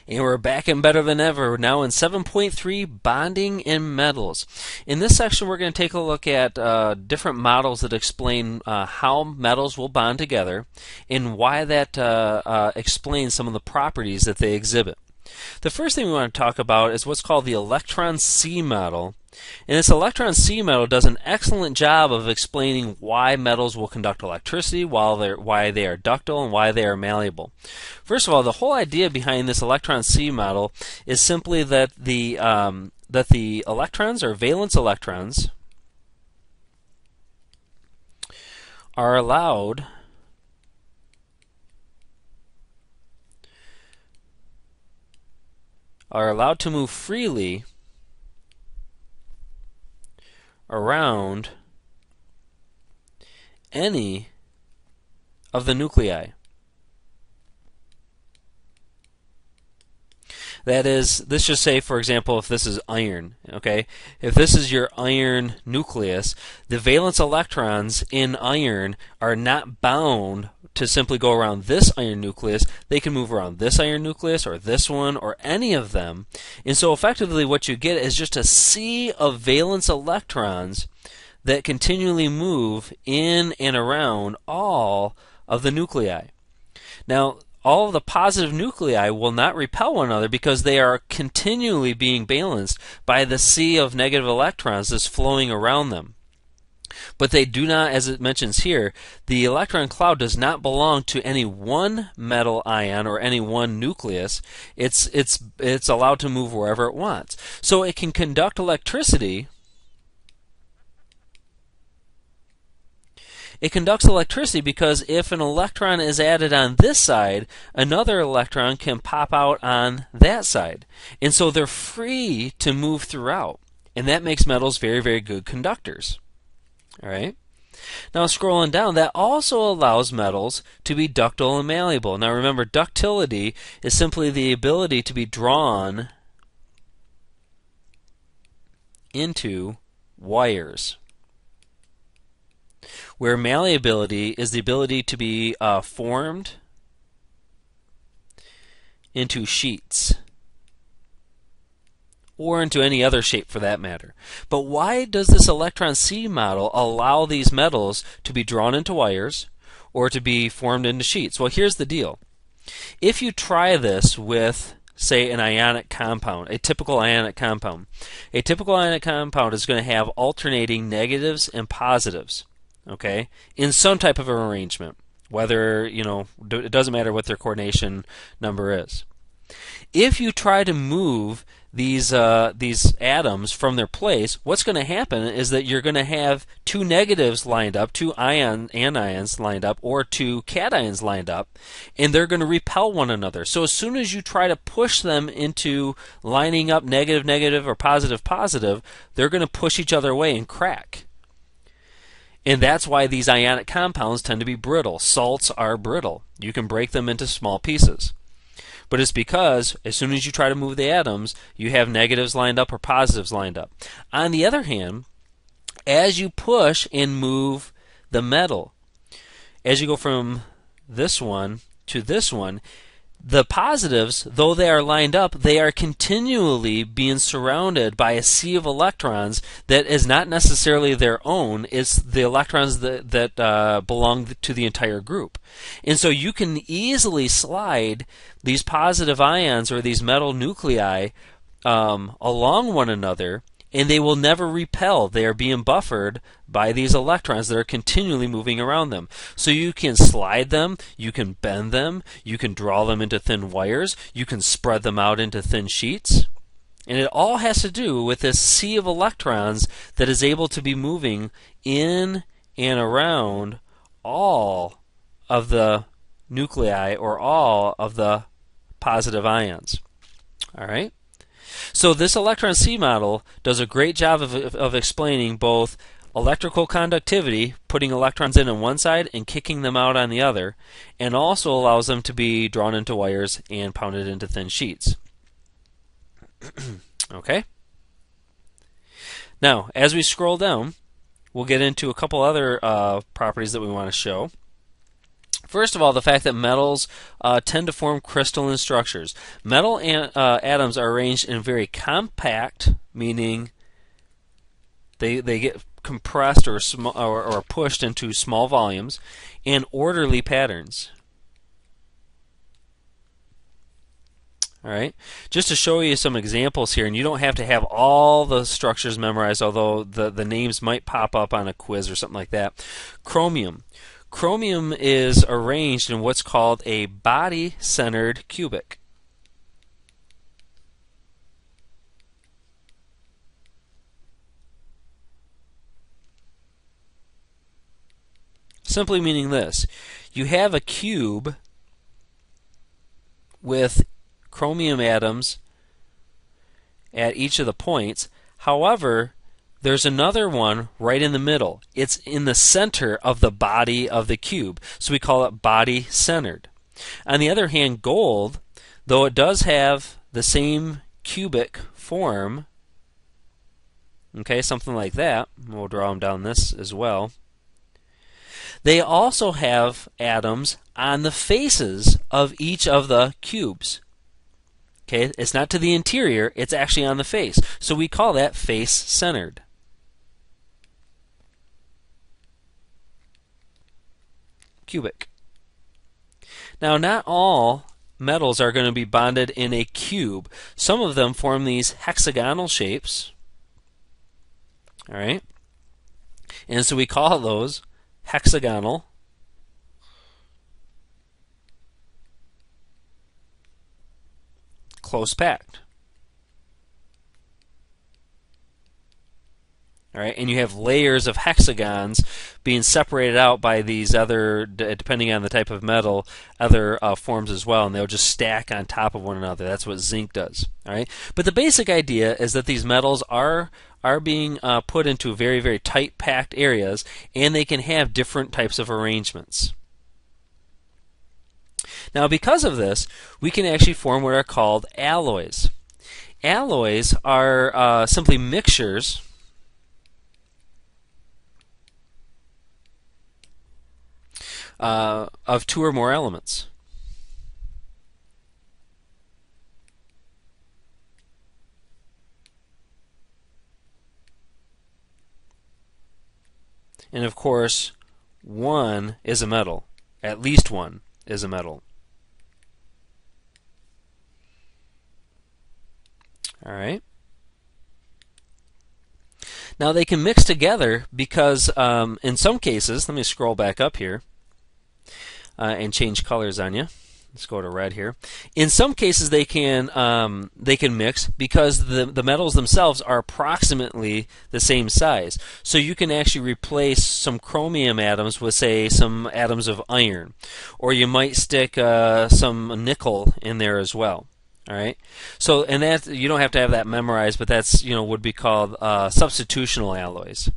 And we're back and better than ever. We're now in 7.3, Bonding in Metals. In this section, we're going to take a look at different models that explain how metals will bond together and why that explains some of the properties that they exhibit. The first thing we want to talk about is what's called the electron C model. And this electron C model does an excellent job of explaining why metals will conduct electricity, why they are ductile, and why they are malleable. First of all, the whole idea behind this electron C model is simply that the electrons, or valence electrons, are allowed to move freely around any of the nuclei. That is, let's just say, for example, if this is iron, okay? If this is your iron nucleus, the valence electrons in iron are not bound to simply go around this iron nucleus. They can move around this iron nucleus or this one or any of them. And so effectively what you get is just a sea of valence electrons that continually move in and around all of the nuclei. Now, all of the positive nuclei will not repel one another because they are continually being balanced by the sea of negative electrons that's flowing around them. But they do not, as it mentions here, the electron cloud does not belong to any one metal ion or any one nucleus. It's allowed to move wherever it wants. So it can conduct electricity. It conducts electricity because if an electron is added on this side, another electron can pop out on that side. And so they're free to move throughout. And that makes metals very, very good conductors. All right. Now scrolling down, that also allows metals to be ductile and malleable. Now remember, ductility is simply the ability to be drawn into wires, where malleability is the ability to be formed into sheets, or into any other shape for that matter. But why does this electron C model allow these metals to be drawn into wires or to be formed into sheets? Well, here's the deal. If you try this with, say, an ionic compound, a typical ionic compound is going to have alternating negatives and positives, okay, in some type of arrangement. Whether, it doesn't matter what their coordination number is. If you try to move these atoms from their place, what's going to happen is that you're going to have two negatives lined up, two anions lined up, or two cations lined up, and they're going to repel one another. So as soon as you try to push them into lining up negative, negative, or positive, positive, they're going to push each other away and crack. And that's why these ionic compounds tend to be brittle. Salts are brittle. You can break them into small pieces. But it's because as soon as you try to move the atoms, you have negatives lined up or positives lined up. On the other hand, as you push and move the metal, as you go from this one to this one, the positives, though they are lined up, they are continually being surrounded by a sea of electrons that is not necessarily their own. It's the electrons that belong to the entire group. And so you can easily slide these positive ions or these metal nuclei along one another, and they will never repel. They are being buffered by these electrons that are continually moving around them. So you can slide them, you can bend them, you can draw them into thin wires, you can spread them out into thin sheets. And it all has to do with this sea of electrons that is able to be moving in and around all of the nuclei or all of the positive ions. All right? So this electron C model does a great job of explaining both electrical conductivity, putting electrons in on one side and kicking them out on the other, and also allows them to be drawn into wires and pounded into thin sheets. Okay? Now, as we scroll down, we'll get into a couple other properties that we want to show. First of all, the fact that metals tend to form crystalline structures. Metal atoms are arranged in very compact, meaning they get compressed or pushed into small volumes, and orderly patterns. All right, just to show you some examples here, and you don't have to have all the structures memorized, although the names might pop up on a quiz or something like that. Chromium. Chromium is arranged in what's called a body-centered cubic. Simply meaning this: you have a cube with chromium atoms at each of the points. However, there's another one right in the middle. It's in the center of the body of the cube, so we call it body-centered. On the other hand, gold, though it does have the same cubic form, okay, something like that, we'll draw them down this as well, they also have atoms on the faces of each of the cubes. Okay, it's not to the interior, it's actually on the face. So we call that face-centered. Cubic. Now, not all metals are going to be bonded in a cube. Some of them form these hexagonal shapes. All right? And so we call those hexagonal close packed. All right, and you have layers of hexagons being separated out by these other, depending on the type of metal, other forms as well, and they'll just stack on top of one another. That's what zinc does. All right, but the basic idea is that these metals are being put into very, very tight packed areas, and they can have different types of arrangements. Now, because of this, we can actually form what are called alloys. Alloys are simply mixtures of two or more elements. And of course, one is a metal. At least one is a metal. All right. Now they can mix together because in some cases, let me scroll back up here and change colors on you. Let's go to red here. In some cases, they can mix because the metals themselves are approximately the same size. So you can actually replace some chromium atoms with, say, some atoms of iron, or you might stick some nickel in there as well. All right. So, and that you don't have to have that memorized, but that's would be called substitutional alloys.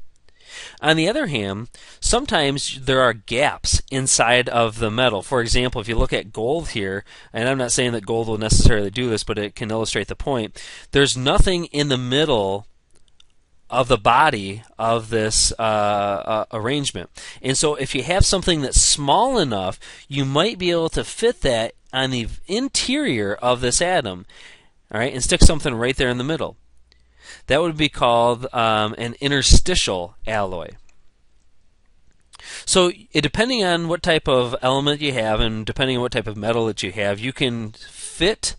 On the other hand, sometimes there are gaps inside of the metal. For example, if you look at gold here, and I'm not saying that gold will necessarily do this, but it can illustrate the point, there's nothing in the middle of the body of this arrangement. And so if you have something that's small enough, you might be able to fit that on the interior of this atom, all right, and stick something right there in the middle. That would be called an interstitial alloy. So depending on what type of element you have and depending on what type of metal that you have, you can fit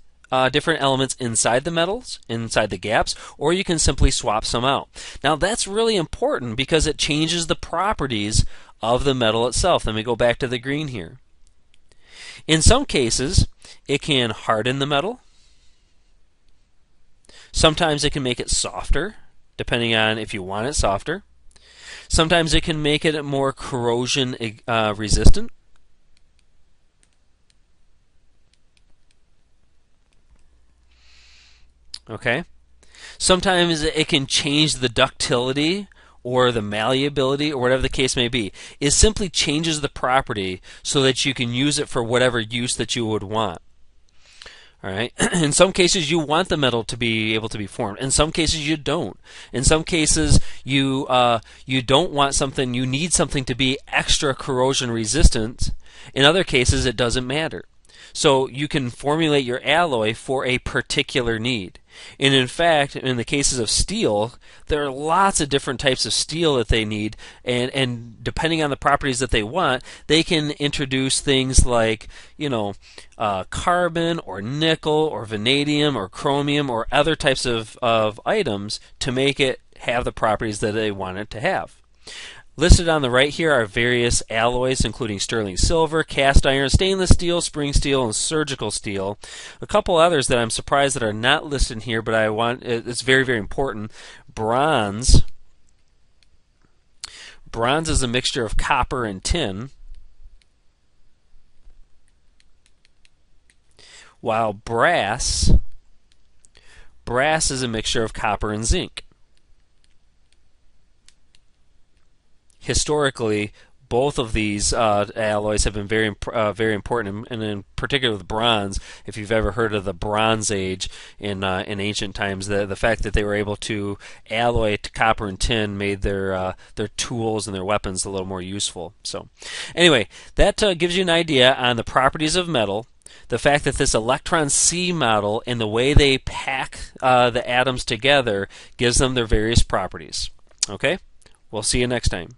different elements inside the metals, inside the gaps, or you can simply swap some out. Now that's really important because it changes the properties of the metal itself. Let me go back to the green here. In some cases, it can harden the metal. Sometimes it can make it softer, depending on if you want it softer. Sometimes it can make it more corrosion resistant. Okay. Sometimes it can change the ductility or the malleability or whatever the case may be. It simply changes the property so that you can use it for whatever use that you would want. All right. In some cases, you want the metal to be able to be formed. In some cases, you don't. In some cases, you don't want something. You need something to be extra corrosion resistant. In other cases, it doesn't matter. So you can formulate your alloy for a particular need. And in fact, in the cases of steel, there are lots of different types of steel that they need, and depending on the properties that they want, they can introduce things like, carbon or nickel or vanadium or chromium or other types of items to make it have the properties that they want it to have. Listed on the right here are various alloys, including sterling silver, cast iron, stainless steel, spring steel, and surgical steel. A couple others that I'm surprised that are not listed here, but it's very, very important. Bronze. Bronze is a mixture of copper and tin, while brass is a mixture of copper and zinc. Historically, both of these alloys have been very important, and in particular with bronze. If you've ever heard of the Bronze Age in ancient times, the fact that they were able to alloy to copper and tin made their tools and their weapons a little more useful. So, anyway, that gives you an idea on the properties of metal. The fact that this electron C model and the way they pack the atoms together gives them their various properties. Okay, we'll see you next time.